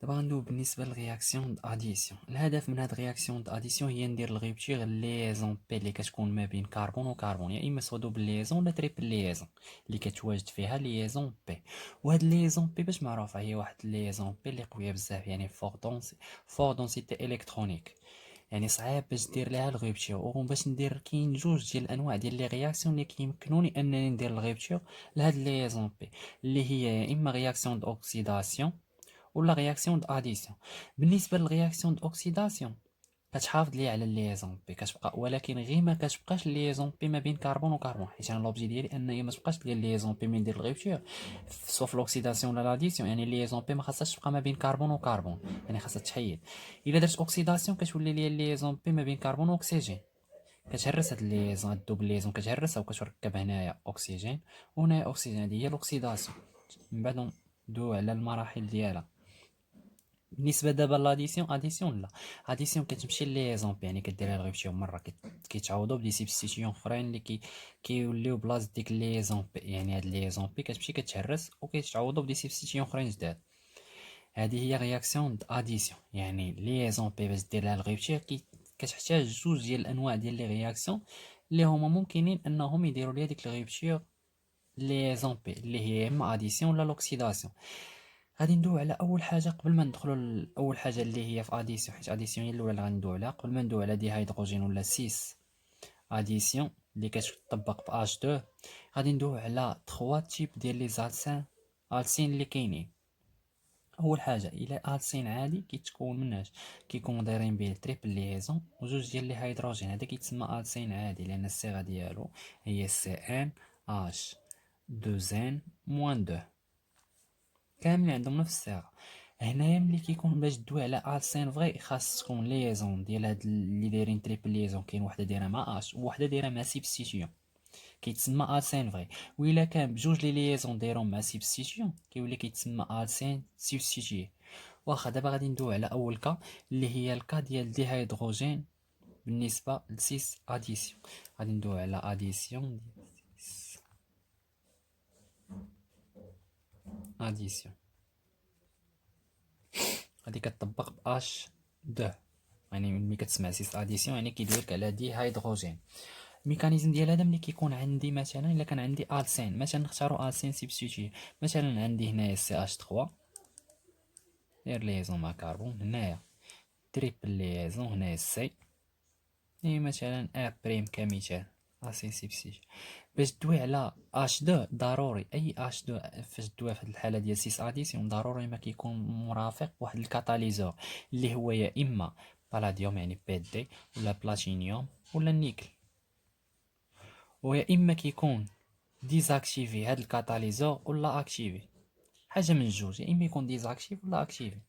دابا غندوي بالنسبه للرياكسيون داديسيون. الهدف من هاد الرياكسيون داديسيون هي ندير الغيبتيغ ليزون بي اللي كتكون ما بين كربون وكربون، يا اما سوا دوبل ليزون ولا تريبل ليزون اللي كتواجد فيها ليزون بي. وهاد ليزون بي باش معروفه هي واحد ليزون بي اللي قويه بزاف، يعني فور دونسيتي الكترونيك، يعني صعيب باش دير لها الغيبتيغ. وباش ندير كاين جوج ديال الانواع ديال لي رياكسيون اللي كيمكنوني انني ندير الغيبتيغ لهاد ليزون بي، اللي هي يا اما رياكسيون دوكسيداسيون ولا رياكسيون داديسيون. بالنسبه للرياكسيون دوكسيداسيون كتحافظ لي على الليزون بي كتبقى، ولكن غير ما كتبقاش الليزون بي ما بين كربون وكربون، حيت انا لوبجي ديالي انني ما تبقاش لي الليزون بي من ندير الغيبتيغ سوف لوكسيداسيون ولا لاديسيون، يعني الليزون بي ما خاصهاش تبقى ما بين كربون وكربون، يعني خاصها تحيد. الا درت اوكسيداسيون كتولي لي الليزون بي ما بين كربون واكسجين، كتهرس هاد الليزون، هاد الدوبل ليزون كتهرسها وكتركب هنايا اكسجين وهنايا اكسجين. هادي هي الاكسيداسيون. من بعد ندويو على المراحل ديالها. بالنسبه دابا لاديسيون، لا اديسيون كتمشي ليزون بي، يعني كديرها الغيبتيغ مره كيتعوضوا بدي سيبستيسيون اخرين اللي كيوليو بلاصه ديك ليزون بي، يعني هاد ليزون بي كتمشي كتهرس وكيتعوضوا بدي سيبستيسيون اخرين جداد. هذه هي رياكسيون داديسيون، يعني ليزون بي باش دير لها الغيبتيغ كتحتاج جوج ديال الانواع ديال لي رياكسيون اللي هما ممكنين انهم يديروا ليها ديك الغيبتيغ ليزون بي، اللي هي اما اديسيون ولا لوكسيداسيون. غادي ندوي على اول حاجه قبل ما ندخلوا لاول حاجه اللي هي في اديسيون، حيت اديسيون هي الاولى اللي غندوي عليها. قبل ما ندوي على دي هيدروجين ولا 6 اديسيون اللي كتطبق ب اش 2، غادي ندوي على 3 تيب ديال لي السين اللي كاينين. اول حاجه الى السين عادي كيتكون مناش، كيكون دايرين به تريبل ليزون وجوج ديال لي هيدروجين، هذا كيتسمى السين عادي لان الصيغه ديالو هي سي ان اش 2 ان موان 2، كاملين عندهم نفس الصيغه. هنايا ملي كيكون باش تدوي على السين فغي خاص تكون ليزون ديال هاد اللي دايرين تريبل ليزون، كاين وحده دايره مع اش ووحده دايره مع سيبستيسيون، كيتسمى السين فغي. وإلا كان بجوج لي ليزون دايرهم مع سيبستيسيون كيولي كيتسمى السين سيبستيتيي. واخا دابا غادي ندوي على اول كا اللي هي الكا ديال دي هيدروجين بالنسبه ل 6 اديسيون. غادي ندوي على اديسيون اديسيون غادي كتطبق ب اش 2، يعني ملي كتسمع 6 اديسيون يعني كيدوي لك على دي هيدروجين. الميكانيزم ديال هذا ملي كيكون عندي مثلا الا كان عندي السين، مثلا نختاروا السين سيبستيتيي، مثلا عندي هنايا سي اش 3 دير ليزون مع كربون، هنايا تريبل ليزون، هنايا سي، اي مثلا ار بريم كمثال اسين سيبستيتيي. باش تدوي على اش 2 ضروري اي اش 2 فاش تدوي في الحاله ديال 6 اديسيون ضروري ما كيكون مرافق واحد الكاتاليزور اللي هو يا اما بلاديوم يعني بي دي ولا بلاتينيوم ولا النيكل، ويا اما كيكون ديزاكتيفي هاد الكاتاليزور ولا اكتيفي، حاجه من الجوج، يا اما يكون ديزاكتيف ولا اكتيفي.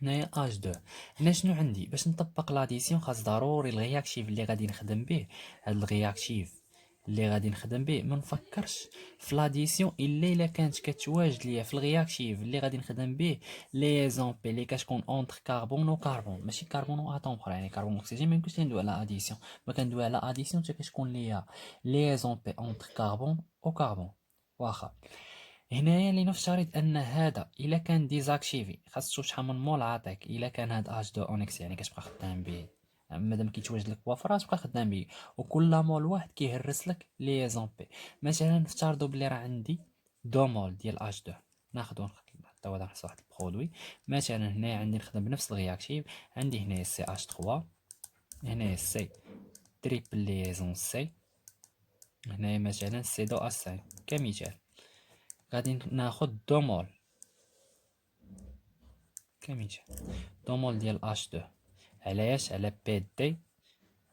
هنايا اش 2. هنا شنو عندي باش نطبق لاديسيون؟ خاص ضروري الرياكتيف اللي غادي نخدم به، هاد الرياكتيف اللي غادي نخدم به ما نفكرش في لاديسيون الا كانت كتواجد ليا في الرياكتيف اللي غادي نخدم به ليزون بي اللي كتكون اونتر كربون وكربون، ماشي كربون واتوم اخرى، يعني كربون واكسجين ما يمكنش ندوي على اديسيون. ما كندوي على اديسيون حتى كتكون ليا ليزون بي اونتر كربون وكربون. واخا هنايا لنفترض ان هذا الا كان ديزاكتيفي، خاص تشوف شحال من مول عاطيك. الا كان هاد اش دو اونكس يعني كتبقى خدام به، مادام كيتواجد لك وفره تبقى خدام به، وكل مول واحد كيهرس لك ليزون بي. مثلا نفترضوا بلي راه عندي دو مول ديال اش 2، ناخذ حتى هو نحس واحد البرودوي. مثلا هنايا عندي نخدم بنفس الرياكتيف، عندي هنايا سي اش 3، هنايا سي تريبل ليزون سي، هنايا مثلا سي دو اش 5 كمثال. غادي ناخذ دو مول كمثال، دو مول ديال اش 2، علاش؟ على بي دي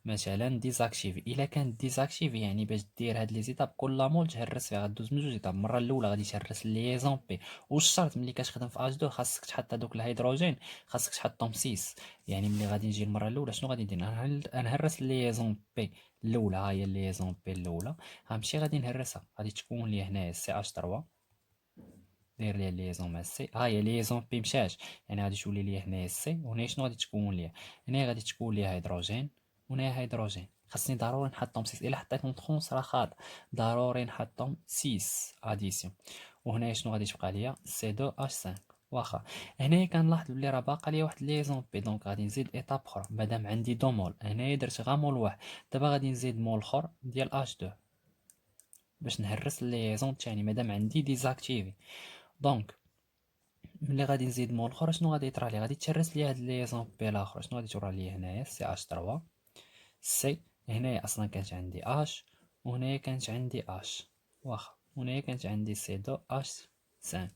مثلا ديزاكتيفي. الا كان ديزاكتيفي يعني باش دير هاد لي زيتاب كل مول تهرس فيها، غدوز من جوج ايطاب. المره الاولى غادي تهرس ليزون بي، والشرط ملي كتخدم في اش 2 خاصك تحط هذوك الهيدروجين خاصك تحطهم 6. يعني ملي غادي نجي المره الاولى شنو غادي ندير؟ نهرس ليزون بي الاولى، ها هي ليزون بي الاولى، غنمشي غادي نهرسها، غادي تكون لي هنايا سي اش 3، داير ليها ليزون مع سي، ها هي ليزون بي مشات، يعني غادي تولي ليا هنايا سي، وهنا شنو غادي تكون ليا؟ هنا غادي تكون ليا هيدروجين، وهنا هيدروجين. خاصني ضروري نحطهم 6، الا حطيتهم تخونس راه خاطئ، ضروري نحطهم 6 اديسيون. وهنا شنو غادي تبقى ليا؟ سي 2 اش 5. واخا. هنايا كنلاحظ بلي راه باقا ليا واحد ليزون بي، دونك غادي نزيد ايطاب اخرى. مادام عندي دو مول، هنايا درت غا مول واحد، دابا غادي نزيد مول اخر ديال اش 2 باش نهرس الليزون الثاني مادام عندي ديزاكتيفي. دونك ملي غادي نزيد مول اخر شنو غادي يطرا لي؟ غادي تهرس لي هاد ليزون بي الاخر. شنو غادي تورا لي هنايا؟ سي اش 3 سي. هنايا اصلا كانت عندي اش، وهنايا كانت عندي اش، واخا. هنايا كانت عندي سي 2 اش 5.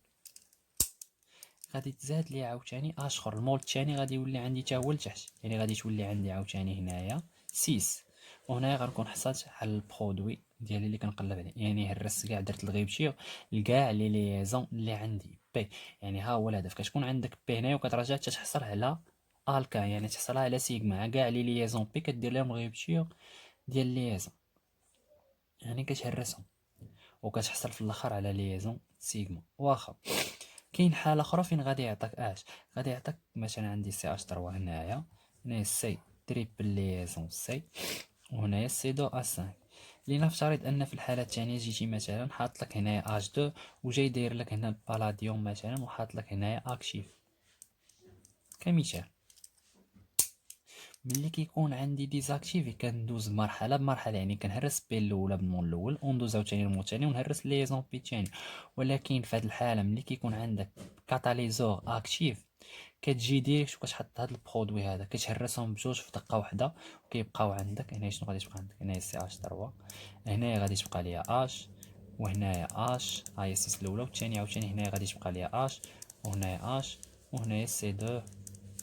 غادي تزاد لي عاوتاني اش اخر، المول الثاني غادي يولي عندي حتى هو لتحت، يعني غادي تولي عندي عاوتاني هنايا 6. وهنايا غنكون حصلت على البرودوي ديالي اللي كنقلب عليه، يعني هرست كاع، درت الغيبتي لكاع لي ليزون اللي عندي بي. يعني ها هو الهدف، كتكون عندك بي هنايا وكترجع تحصل على الكا، يعني تحصل على سيغما كاع لي ليزون بي، كدير لهم غيبتي ديال ليزون، يعني كتهرسهم وكتحصل في الاخر على ليزون سيغما. واخا. كاين حاله اخرى فين غادي يعطيك غادي يعطيك مثلا عندي سي اش 3 هنايا سي تريبل ليزون سي، وهنايا سي دو ا 5. لنفترض ان في الحاله الثانيه جيتي مثلا حاط لك هنايا اش 2 وجاي داير لك هنا البالاديوم مثلا وحاط لك هنايا اكتيف كمثال. ملي كيكون عندي ديزاكتيفي كندوز مرحله بمرحله، يعني كنهرس بي الاولى بالمول الاول وندوز عاوتاني المول الثاني ونهرس لي زومبي الثاني. ولكن في هذه الحاله ملي كيكون عندك كاتاليزور اكتيف كتجي ديريكت وكتحط هاد البرودوي هذا كتهرسهم بجوج في دقه واحده وكيبقاو عندك. هنا شنو غادي تبقى عندك؟ هنا سي اش 3، هنايا غادي تبقى ليا اش، وهنايا اش هاي السيس الاولى والثانيه عاوتاني هنايا غادي تبقى ليا اش، وهنايا اش، وهنايا سي 2 اش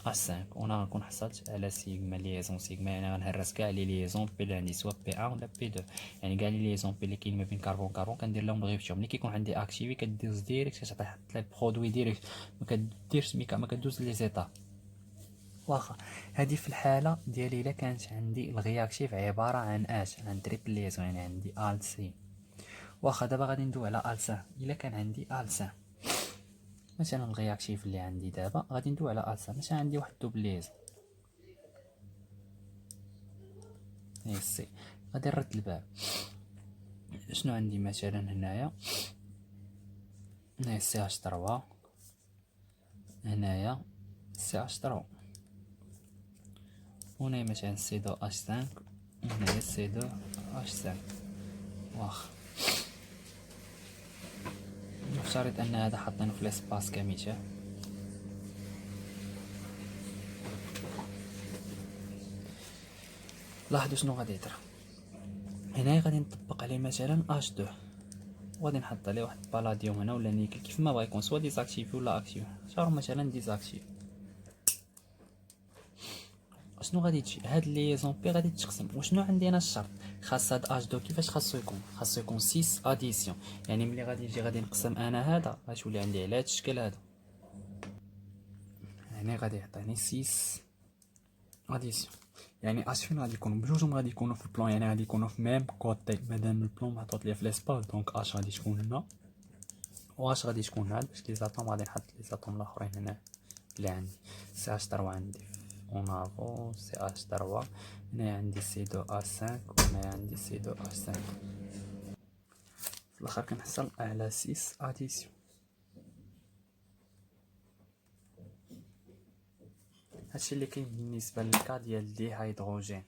5. وانا غنكون حصلت على سيغما ليزون سيغما، يعني غنهرس كاع لي ليزون بي اللي عندي سوا بي 1 ولا بي 2، يعني كاع لي ليزون بي اللي كاين ما بين كربون كربون كندير لهم الغيبتيوم. ملي كيكون عندي اكتيفي كدوز ديريكت كتعطي حط لي برودوي ديريكت، ما كديرش ميكا، ما كدوز لي زيطاب. واخا. هذه في الحاله ديالي الا كانت عندي الغياكتيف عباره عن عن تريبل ليزون، يعني عندي الت سي. واخا. دابا غادي ندوي على السان. الا كان عندي السان مثلا الغياكتيف اللي عندي دابا غادي ندوي على السان، مثلا عندي واحد دوبل ليزون سي. غادي نرد الباب. شنو عندي مثلا هنايا سي اش 3، هنايا سي اش 3، هنا مثلا سي 2 اش 5، وهنايا سي 2 اش 5. واخا. نفترض ان هذا حاطينه في ليسباس كمثال. لاحظوا شنو غادي يطرا هنايا. غادي نطبق عليه مثلا اش 2 وغادي نحط عليه واحد البالاديوم هنا ولا نيكل كيف ما بغا يكون، سوا ديزاكتيفي ولا اكتيف. شارو مثلا ديزاكتيف. شنو غادي تجي هاد لي زومبي غادي تقسم. وشنو عندي انا الشرط؟ خاص هاد اش 2 كيفاش خاصو يكون؟ خاصو يكون 6 اديسيون، يعني ملي غادي نجي غادي نقسم انا هذا غتولي عندي على هاد الشكل هذا، يعني غادي يعطيني 6 اديسيون. يعني اش فين غادي يكونوا بجوجهم؟ غادي يكونوا في البلان، يعني غادي يكونوا في ميم كوتي. مادام البلان محطوط ليا في ليسباس دونك اش غادي تكون هنا واش غادي تكون هنا، باش لي زاتوم غادي نحط لي زاتوم الاخرين هنا اللي عندي. سي اش 3 عندي اون افون، سي اش 3 هنا عندي سي 2 اش 5، وهنا عندي سي 2 اش 5. في الاخر كنحصل على 6 اديسيون. هادشي اللي كاين بالنسبه للكا ديال دي هيدروجين.